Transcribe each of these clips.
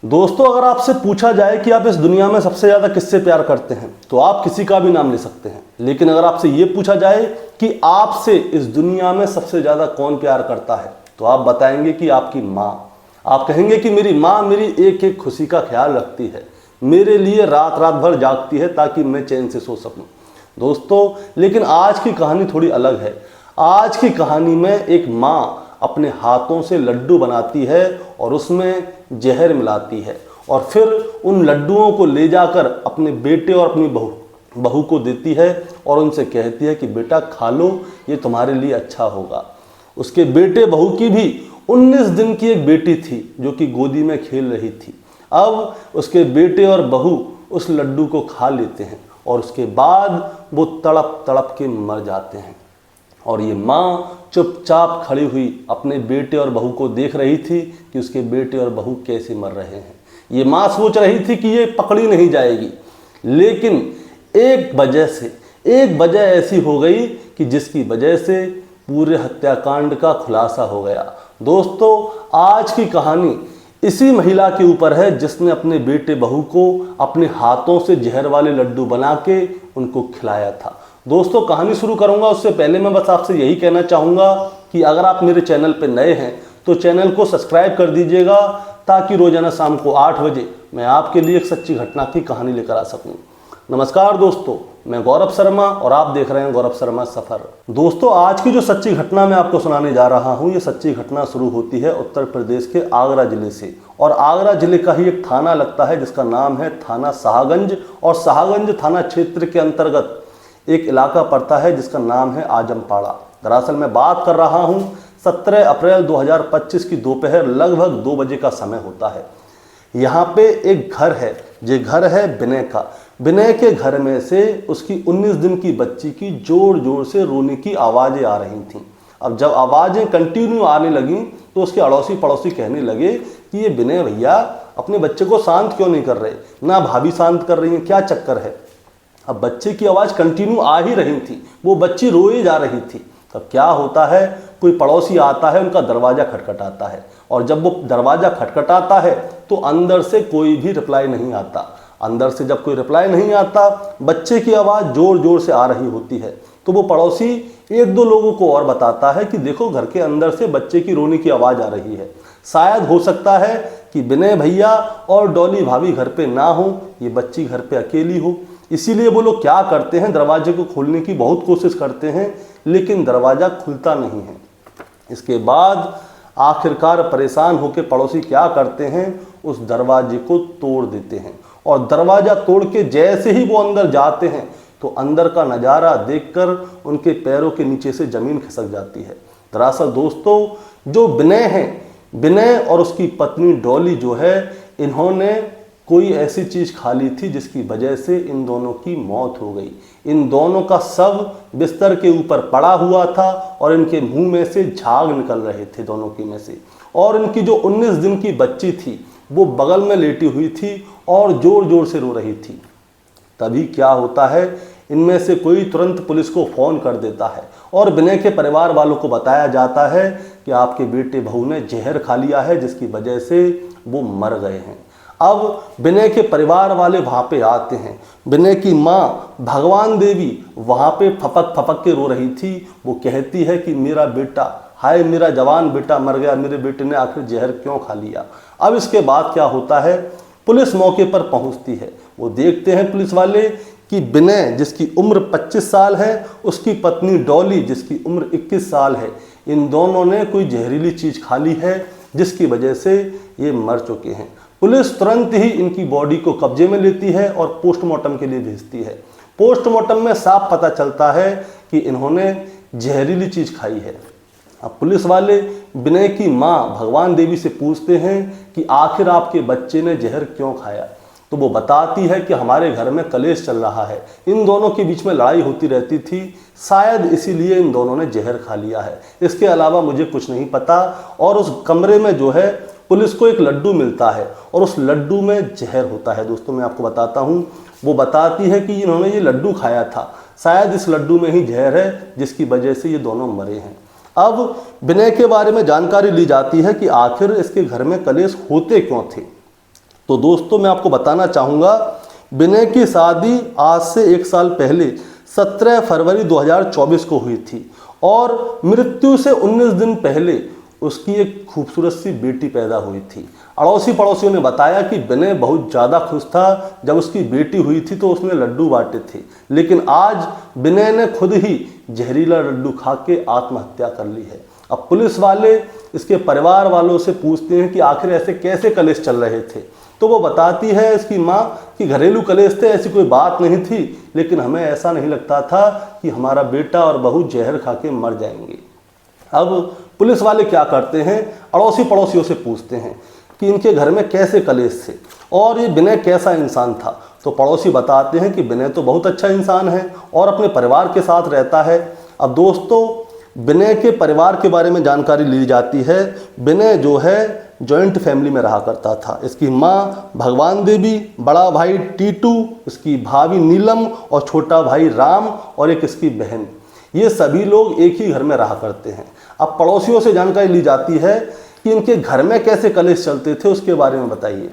दोस्तों, अगर आपसे पूछा जाए कि आप इस दुनिया में सबसे ज़्यादा किससे प्यार करते हैं तो आप किसी का भी नाम ले सकते हैं। लेकिन अगर आपसे ये पूछा जाए कि आपसे इस दुनिया में सबसे ज़्यादा कौन प्यार करता है तो आप बताएंगे कि आपकी माँ। आप कहेंगे कि मेरी माँ मेरी एक एक खुशी का ख्याल रखती है, मेरे लिए रात रात भर जागती है ताकि मैं चैन से सो सकूं। दोस्तों, लेकिन आज की कहानी थोड़ी अलग है। आज की कहानी में एक माँ अपने हाथों से लड्डू बनाती है और उसमें जहर मिलाती है और फिर उन लड्डुओं को ले जाकर अपने बेटे और अपनी बहू को देती है और उनसे कहती है कि बेटा खा लो, ये तुम्हारे लिए अच्छा होगा। उसके बेटे बहू की भी 19 दिन की एक बेटी थी जो कि गोदी में खेल रही थी। अब उसके बेटे और बहू उस लड्डू को खा लेते हैं और उसके बाद वो तड़प तड़प के मर जाते हैं। और ये माँ चुपचाप खड़ी हुई अपने बेटे और बहू को देख रही थी कि उसके बेटे और बहू कैसे मर रहे हैं। ये माँ सोच रही थी कि ये पकड़ी नहीं जाएगी, लेकिन एक वजह ऐसी हो गई कि जिसकी वजह से पूरे हत्याकांड का खुलासा हो गया। दोस्तों, आज की कहानी इसी महिला के ऊपर है जिसने अपने बेटे बहू को अपने हाथों से जहर वाले लड्डू बना के उनको खिलाया था। दोस्तों, कहानी शुरू करूंगा उससे पहले मैं बस आपसे यही कहना चाहूँगा कि अगर आप मेरे चैनल पर नए हैं तो चैनल को सब्सक्राइब कर दीजिएगा ताकि रोजाना शाम को 8 बजे मैं आपके लिए एक सच्ची घटना की कहानी लेकर आ सकूं। नमस्कार दोस्तों, मैं गौरव शर्मा और आप देख रहे हैं गौरव शर्मा सफ़र। दोस्तों, आज की जो सच्ची घटना मैं आपको सुनाने जा रहा हूँ, ये सच्ची घटना शुरू होती है उत्तर प्रदेश के आगरा जिले से। और आगरा जिले का ही एक थाना लगता है जिसका नाम है थाना शाहगंज। और शाहगंज थाना क्षेत्र के अंतर्गत एक इलाका पड़ता है जिसका नाम है आजमपाड़ा। दरअसल मैं बात कर रहा हूँ 17 अप्रैल 2025 की दोपहर लगभग 2 बजे का समय होता है। यहाँ पे एक घर है, ये घर है विनय का। विनय के घर में से उसकी 19 दिन की बच्ची की जोर जोर से रोने की आवाज़ें आ रही थीं। अब जब आवाज़ें कंटिन्यू आने लगीं तो उसके अड़ोसी पड़ोसी कहने लगे कि ये विनय भैया अपने बच्चे को शांत क्यों नहीं कर रहे, ना भाभी शांत कर रही हैं, क्या चक्कर है। अब बच्चे की आवाज़ कंटिन्यू आ ही रही थी, वो बच्ची रोई जा रही थी। तब क्या होता है, कोई पड़ोसी आता है, उनका दरवाज़ा खटखटाता है और जब वो दरवाज़ा खटखटाता है तो अंदर से कोई भी रिप्लाई नहीं आता। अंदर से जब कोई रिप्लाई नहीं आता, बच्चे की आवाज़ ज़ोर ज़ोर से आ रही होती है, तो वो पड़ोसी 1-2 लोगों को और बताता है कि देखो घर के अंदर से बच्चे की रोने की आवाज़ आ रही है। शायद हो सकता है कि विनय भैया और डॉली भाभी घर पे ना हो, ये बच्ची घर पे अकेली हो। इसीलिए वो लोग क्या करते हैं, दरवाजे को खोलने की बहुत कोशिश करते हैं लेकिन दरवाज़ा खुलता नहीं है। इसके बाद आखिरकार परेशान होकर पड़ोसी क्या करते हैं, उस दरवाजे को तोड़ देते हैं। और दरवाज़ा तोड़ के जैसे ही वो अंदर जाते हैं तो अंदर का नज़ारा देखकर उनके पैरों के नीचे से ज़मीन खिसक जाती है। दरअसल दोस्तों, जो विनय है, विनय और उसकी पत्नी डॉली जो है, इन्होंने कोई ऐसी चीज़ खा ली थी जिसकी वजह से इन दोनों की मौत हो गई। इन दोनों का शव बिस्तर के ऊपर पड़ा हुआ था और इनके मुंह में से झाग निकल रहे थे दोनों की में से। और इनकी जो 19 दिन की बच्ची थी वो बगल में लेटी हुई थी और ज़ोर ज़ोर से रो रही थी। तभी क्या होता है, इनमें से कोई तुरंत पुलिस को फ़ोन कर देता है और विनय के परिवार वालों को बताया जाता है कि आपके बेटे बहू ने जहर खा लिया है जिसकी वजह से वो मर गए हैं। अब विनय के परिवार वाले वहाँ पे आते हैं। विनय की माँ भगवान देवी वहाँ पे फपक फपक के रो रही थी। वो कहती है कि मेरा बेटा, हाय मेरा जवान बेटा मर गया, मेरे बेटे ने आखिर जहर क्यों खा लिया। अब इसके बाद क्या होता है, पुलिस मौके पर पहुँचती है। वो देखते हैं पुलिस वाले कि विनय जिसकी उम्र 25 साल है, उसकी पत्नी डॉली जिसकी उम्र 21 साल है, इन दोनों ने कोई जहरीली चीज़ खा ली है जिसकी वजह से ये मर चुके हैं। पुलिस तुरंत ही इनकी बॉडी को कब्जे में लेती है और पोस्टमार्टम के लिए भेजती है। पोस्टमार्टम में साफ पता चलता है कि इन्होंने जहरीली चीज़ खाई है। अब पुलिस वाले विनय की माँ भगवान देवी से पूछते हैं कि आखिर आपके बच्चे ने जहर क्यों खाया। तो वो बताती है कि हमारे घर में कलेश चल रहा है, इन दोनों के बीच में लड़ाई होती रहती थी, शायद इसीलिए इन दोनों ने जहर खा लिया है, इसके अलावा मुझे कुछ नहीं पता। और उस कमरे में जो है पुलिस को एक लड्डू मिलता है और उस लड्डू में जहर होता है। दोस्तों, मैं आपको बताता हूँ, वो बताती है कि इन्होंने ये लड्डू खाया था, शायद इस लड्डू में ही जहर है जिसकी वजह से ये दोनों मरे हैं। अब विनय के बारे में जानकारी ली जाती है कि आखिर इसके घर में कलेश होते क्यों थे। तो दोस्तों मैं आपको बताना चाहूँगा, विनय की शादी आज से 1 साल पहले 17 फरवरी 2024 को हुई थी और मृत्यु से 19 दिन पहले उसकी एक खूबसूरत सी बेटी पैदा हुई थी। अड़ोसी पड़ोसियों ने बताया कि विनय बहुत ज़्यादा खुश था जब उसकी बेटी हुई थी तो उसने लड्डू बांटे थे, लेकिन आज विनय ने खुद ही जहरीला लड्डू खा के आत्महत्या कर ली है। अब पुलिस वाले इसके परिवार वालों से पूछते हैं कि आखिर ऐसे कैसे कलेश चल रहे थे, तो वो बताती है इसकी माँ कि घरेलू कलेश थे, ऐसी कोई बात नहीं थी, लेकिन हमें ऐसा नहीं लगता था कि हमारा बेटा और बहू जहर खा के मर जाएंगे। अब पुलिस वाले क्या करते हैं, अड़ोसी पड़ोसियों से पूछते हैं कि इनके घर में कैसे कलेश थे और ये विनय कैसा इंसान था। तो पड़ोसी बताते हैं कि विनय तो बहुत अच्छा इंसान है और अपने परिवार के साथ रहता है। अब दोस्तों विनय के परिवार के बारे में जानकारी ली जाती है। विनय जो है जॉइंट फैमिली में रहा करता था। इसकी माँ भगवान देवी, बड़ा भाई टीटू, इसकी भाभी नीलम और छोटा भाई राम और एक इसकी बहन, ये सभी लोग एक ही घर में रहा करते हैं। अब पड़ोसियों से जानकारी ली जाती है कि इनके घर में कैसे कलेश चलते थे, उसके बारे में बताइए।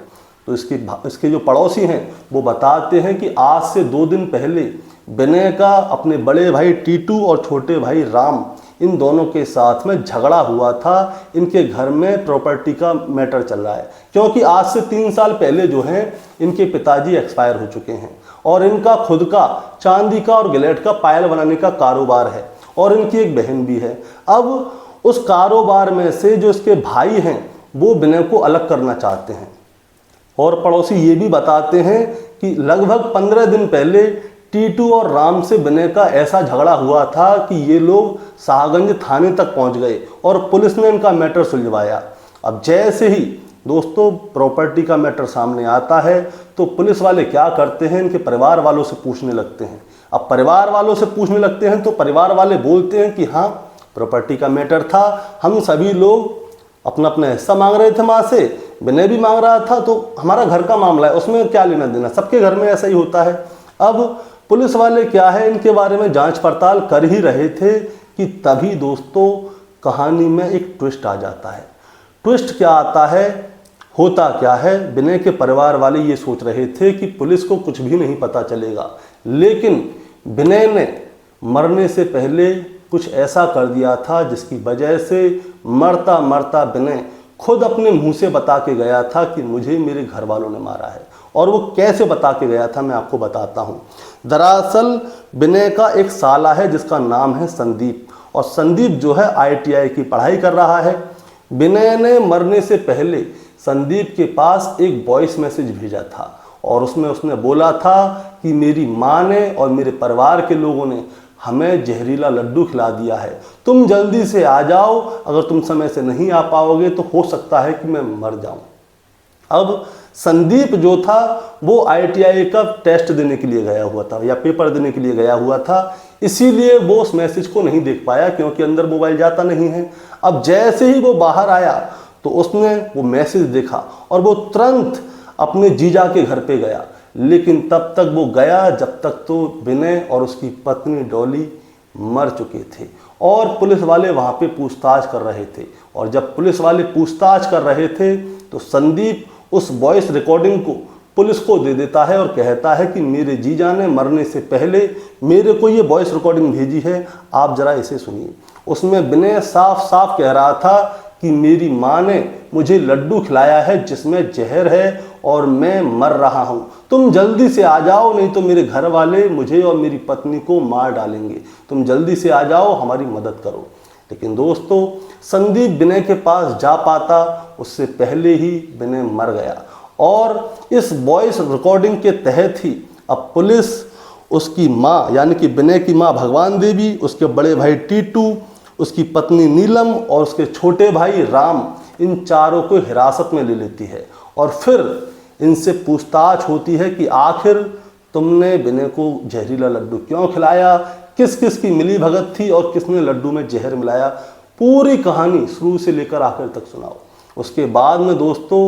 तो इसके जो पड़ोसी हैं वो बताते हैं कि आज से 2 दिन पहले विनय का अपने बड़े भाई टीटू और छोटे भाई राम, इन दोनों के साथ में झगड़ा हुआ था। इनके घर में प्रॉपर्टी का मैटर चल रहा है, क्योंकि आज से 3 साल पहले जो हैं इनके पिताजी एक्सपायर हो चुके हैं और इनका खुद का चांदी का और गिलेट का पायल बनाने का कारोबार है और इनकी एक बहन भी है। अब उस कारोबार में से जो इसके भाई हैं वो विनय को अलग करना चाहते हैं और पड़ोसी ये भी बताते हैं कि लगभग 15 दिन पहले टीटू और राम से विनय का ऐसा झगड़ा हुआ था कि ये लोग शाहगंज थाने तक पहुंच गए और पुलिस ने इनका मैटर सुलझवाया। अब जैसे ही दोस्तों प्रॉपर्टी का मैटर सामने आता है तो पुलिस वाले क्या करते हैं, इनके परिवार वालों से पूछने लगते हैं। अब परिवार वालों से पूछने लगते हैं तो परिवार वाले बोलते हैं कि हाँ प्रॉपर्टी का मैटर था, हम सभी लोग अपना अपना हिस्सा मांग रहे थे माँ से, विनय भी मांग रहा था, तो हमारा घर का मामला है, उसमें क्या लेना देना, सबके घर में ऐसा ही होता है। अब पुलिस वाले क्या है इनके बारे में जांच पड़ताल कर ही रहे थे कि तभी दोस्तों कहानी में एक ट्विस्ट आ जाता है। ट्विस्ट क्या आता है, होता क्या है, विनय के परिवार वाले ये सोच रहे थे कि पुलिस को कुछ भी नहीं पता चलेगा, लेकिन विनय ने मरने से पहले कुछ ऐसा कर दिया था जिसकी वजह से मरता मरता विनय खुद अपने मुंह से बता के गया था कि मुझे मेरे घर वालों ने मारा है। और वो कैसे बता के गया था मैं आपको बताता हूँ। दरअसल विनय का एक साला है जिसका नाम है संदीप, और संदीप जो है ITI की पढ़ाई कर रहा है। विनय ने मरने से पहले संदीप के पास एक वॉइस मैसेज भेजा था और उसमें उसने बोला था कि मेरी माँ ने और मेरे परिवार के लोगों ने हमें जहरीला लड्डू खिला दिया है, तुम जल्दी से आ जाओ, अगर तुम समय से नहीं आ पाओगे तो हो सकता है कि मैं मर जाऊं। अब संदीप जो था वो ITI का टेस्ट देने के लिए गया हुआ था या पेपर देने के लिए गया हुआ था, इसीलिए वो उस मैसेज को नहीं देख पाया क्योंकि अंदर मोबाइल जाता नहीं है। अब जैसे ही वो बाहर आया तो उसने वो मैसेज देखा और वो तुरंत अपने जीजा के घर पे गया, लेकिन तब तक वो गया जब तक तो विनय और उसकी पत्नी डॉली मर चुके थे और पुलिस वाले वहाँ पे पूछताछ कर रहे थे। और जब पुलिस वाले पूछताछ कर रहे थे तो संदीप उस वॉइस रिकॉर्डिंग को पुलिस को दे देता है और कहता है कि मेरे जीजा ने मरने से पहले मेरे को ये वॉइस रिकॉर्डिंग भेजी है, आप ज़रा इसे सुनिए। उसमें विनय साफ साफ कह रहा था कि मेरी माँ ने मुझे लड्डू खिलाया है जिसमें जहर है और मैं मर रहा हूँ, तुम जल्दी से आ जाओ नहीं तो मेरे घर वाले मुझे और मेरी पत्नी को मार डालेंगे, तुम जल्दी से आ जाओ, हमारी मदद करो। लेकिन दोस्तों संदीप विनय के पास जा पाता उससे पहले ही विनय मर गया और इस वॉइस रिकॉर्डिंग के तहत ही अब पुलिस उसकी माँ यानी कि विनय की माँ भगवान देवी, उसके बड़े भाई टीटू, उसकी पत्नी नीलम और उसके छोटे भाई राम, इन चारों को हिरासत में ले लेती है और फिर इनसे पूछताछ होती है कि आखिर तुमने विनय को जहरीला लड्डू क्यों खिलाया, किस किस की मिली भगत थी और किसने लड्डू में जहर मिलाया। पूरी कहानी शुरू से लेकर आखिर तक सुनाओ। उसके बाद में दोस्तों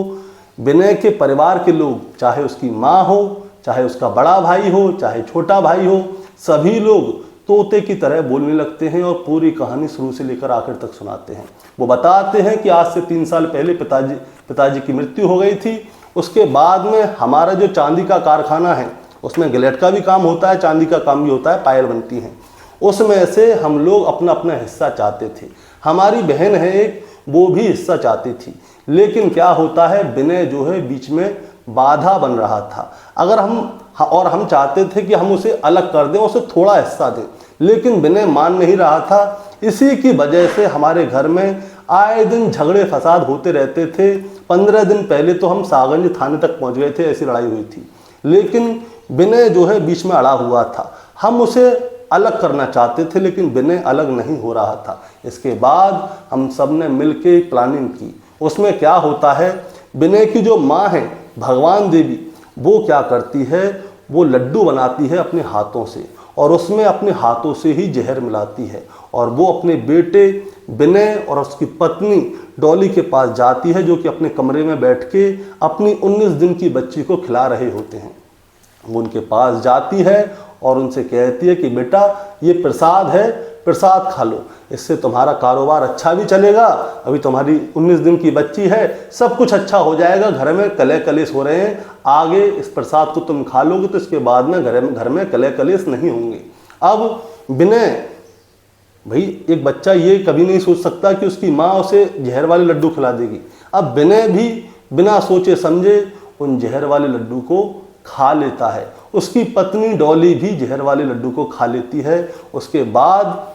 विनय के परिवार के लोग, चाहे उसकी माँ हो, चाहे उसका बड़ा भाई हो, चाहे छोटा भाई हो, सभी लोग तोते की तरह बोलने लगते हैं और पूरी कहानी शुरू से लेकर आखिर तक सुनाते हैं। वो बताते हैं कि आज से 3 साल पहले पिताजी की मृत्यु हो गई थी, उसके बाद में हमारा जो चांदी का कारखाना है उसमें गिलेट का भी काम होता है, चांदी का काम भी होता है, पायल बनती हैं। उसमें से हम लोग अपना अपना हिस्सा चाहते थे। हमारी बहन है एक, वो भी हिस्सा चाहती थी, लेकिन क्या होता है, विनय जो है बीच में बाधा बन रहा था। अगर हम चाहते थे कि हम उसे अलग कर दें, उसे थोड़ा हिस्सा दें, लेकिन विनय मान नहीं रहा था। इसी की वजह से हमारे घर में आए दिन झगड़े फसाद होते रहते थे। 15 दिन पहले तो हम सागंज थाने तक पहुंच गए थे, ऐसी लड़ाई हुई थी। लेकिन विनय जो है बीच में अड़ा हुआ था। हम उसे अलग करना चाहते थे, लेकिन विनय अलग नहीं हो रहा था। इसके बाद हम सब ने मिलकर एक प्लानिंग की। उसमें क्या होता है, विनय की जो माँ है भगवान देवी, वो क्या करती है, वो लड्डू बनाती है अपने हाथों से, और उसमें अपने हाथों से ही जहर मिलाती है, और वो अपने बेटे विनय और उसकी पत्नी डॉली के पास जाती है, जो कि अपने कमरे में बैठ के अपनी 19 दिन की बच्ची को खिला रहे होते हैं। वो उनके पास जाती है और उनसे कहती है कि बेटा ये प्रसाद है, प्रसाद खा लो, इससे तुम्हारा कारोबार अच्छा भी चलेगा, अभी तुम्हारी 19 दिन की बच्ची है, सब कुछ अच्छा हो जाएगा, घर में कलह कलेश हो रहे हैं, आगे इस प्रसाद को तुम खा लोगे तो इसके बाद में घर में कलह कलेश नहीं होंगे। अब विनय भाई, एक बच्चा ये कभी नहीं सोच सकता कि उसकी माँ उसे जहर वाले लड्डू खिला देगी। अब विनय भी बिना सोचे समझे उन जहर वाले लड्डू को खा लेता है। उसकी पत्नी डॉली भी जहर वाले लड्डू को खा लेती है। उसके बाद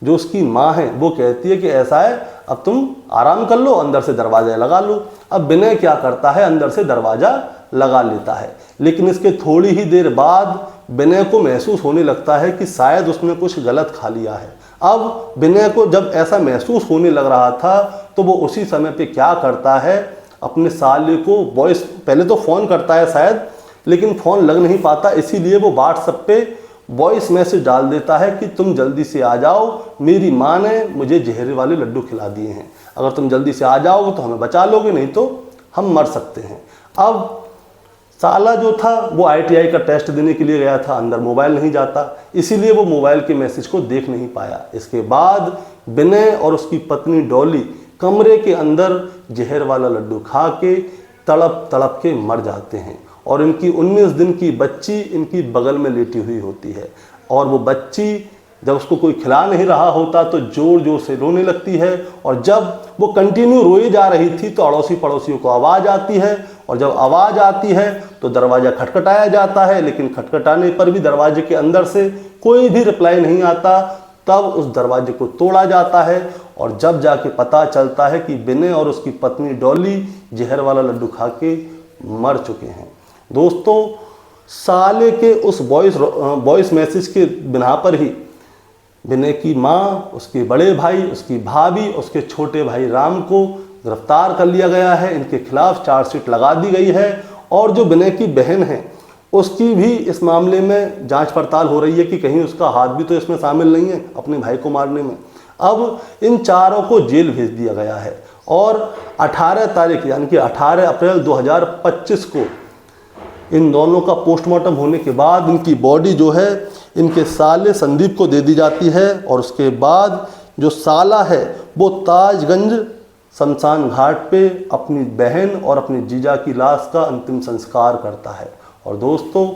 जो उसकी माँ है वो कहती है कि ऐसा है, अब तुम आराम कर लो, अंदर से दरवाजा लगा लो। अब विनय क्या करता है, अंदर से दरवाजा लगा लेता है, लेकिन इसके थोड़ी ही देर बाद विनय को महसूस होने लगता है कि शायद उसने कुछ गलत खा लिया है। अब विनय को जब ऐसा महसूस होने लग रहा था तो वो उसी समय पे क्या करता है, अपने साले को वॉइस, पहले तो फ़ोन करता है शायद, लेकिन फ़ोन लग नहीं पाता, इसीलिए वो व्हाट्सएप पे वॉइस मैसेज डाल देता है कि तुम जल्दी से आ जाओ, मेरी माँ ने मुझे जहर वाले लड्डू खिला दिए हैं, अगर तुम जल्दी से आ जाओगे तो हमें बचा लोगे, नहीं तो हम मर सकते हैं। अब साला जो था वो ITI का टेस्ट देने के लिए गया था, अंदर मोबाइल नहीं जाता, इसीलिए वो मोबाइल के मैसेज को देख नहीं पाया। इसके बाद विनय और उसकी पत्नी डॉली कमरे के अंदर जहर वाला लड्डू खा के तड़प तड़प के मर जाते हैं, और इनकी 19 दिन की बच्ची इनकी बगल में लेटी हुई होती है। और वो बच्ची जब उसको कोई खिला नहीं रहा होता तो जोर जोर से रोने लगती है, और जब वो कंटिन्यू रोई जा रही थी तो अड़ोसी पड़ोसियों को आवाज़ आती है, और जब आवाज़ आती है तो दरवाज़ा खटखटाया जाता है, लेकिन खटखटाने पर भी दरवाजे के अंदर से कोई भी रिप्लाई नहीं आता। तब उस दरवाजे को तोड़ा जाता है, और जब जाके पता चलता है कि विनय और उसकी पत्नी डॉली जहर वाला लड्डू खा के मर चुके हैं। दोस्तों, साले के उस वॉइस मैसेज के बिना पर ही विनय की माँ, उसके बड़े भाई, उसकी भाभी, उसके छोटे भाई राम को गिरफ्तार कर लिया गया है। इनके खिलाफ चार्जशीट लगा दी गई है, और जो विनय की बहन है उसकी भी इस मामले में जांच पड़ताल हो रही है कि कहीं उसका हाथ भी तो इसमें शामिल नहीं है अपने भाई को मारने में। अब इन चारों को जेल भेज दिया गया है, और 18 तारीख यानी कि 18 अप्रैल 2025 को इन दोनों का पोस्टमार्टम होने के बाद इनकी बॉडी जो है इनके साले संदीप को दे दी जाती है, और उसके बाद जो साला है वो ताजगंज शमशान घाट पे अपनी बहन और अपने जीजा की लाश का अंतिम संस्कार करता है। और दोस्तों,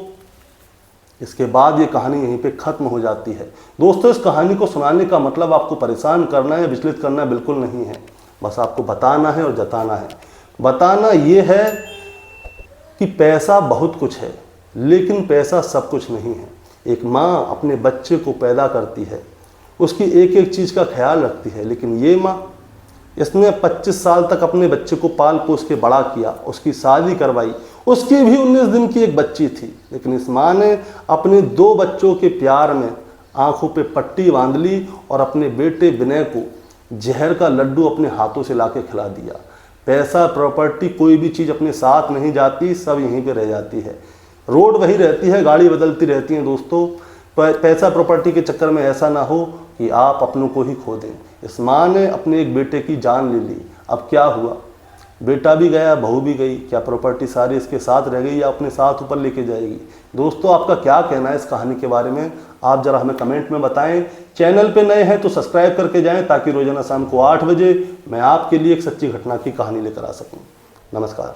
इसके बाद ये कहानी यहीं पे ख़त्म हो जाती है। दोस्तों, इस कहानी को सुनाने का मतलब आपको परेशान करना है, विचलित करना बिल्कुल नहीं है, बस आपको बताना है और जताना है। बताना ये है कि पैसा बहुत कुछ है, लेकिन पैसा सब कुछ नहीं है। एक माँ अपने बच्चे को पैदा करती है, उसकी एक एक चीज़ का ख्याल रखती है, लेकिन ये माँ, इसने 25 साल तक अपने बच्चे को पाल पोस के बड़ा किया, उसकी शादी करवाई, उसकी भी 19 दिन की एक बच्ची थी, लेकिन इस माँ ने अपने 2 बच्चों के प्यार में आंखों पे पट्टी बांध ली और अपने बेटे विनय को जहर का लड्डू अपने हाथों से लाके खिला दिया। पैसा, प्रॉपर्टी, कोई भी चीज़ अपने साथ नहीं जाती, सब यहीं पे रह जाती है। रोड वही रहती है, गाड़ी बदलती रहती है। दोस्तों, पैसा प्रॉपर्टी के चक्कर में ऐसा ना हो कि आप अपनों को ही खो दें। इस माँ ने अपने एक बेटे की जान ले ली। अब क्या हुआ, बेटा भी गया, बहू भी गई, क्या प्रॉपर्टी सारी इसके साथ रह गई या अपने साथ ऊपर लेके जाएगी? दोस्तों, आपका क्या कहना है इस कहानी के बारे में, आप ज़रा हमें कमेंट में बताएं। चैनल पे नए हैं तो सब्सक्राइब करके जाएं, ताकि रोजाना शाम को 8 बजे मैं आपके लिए एक सच्ची घटना की कहानी लेकर आ सकूं। नमस्कार।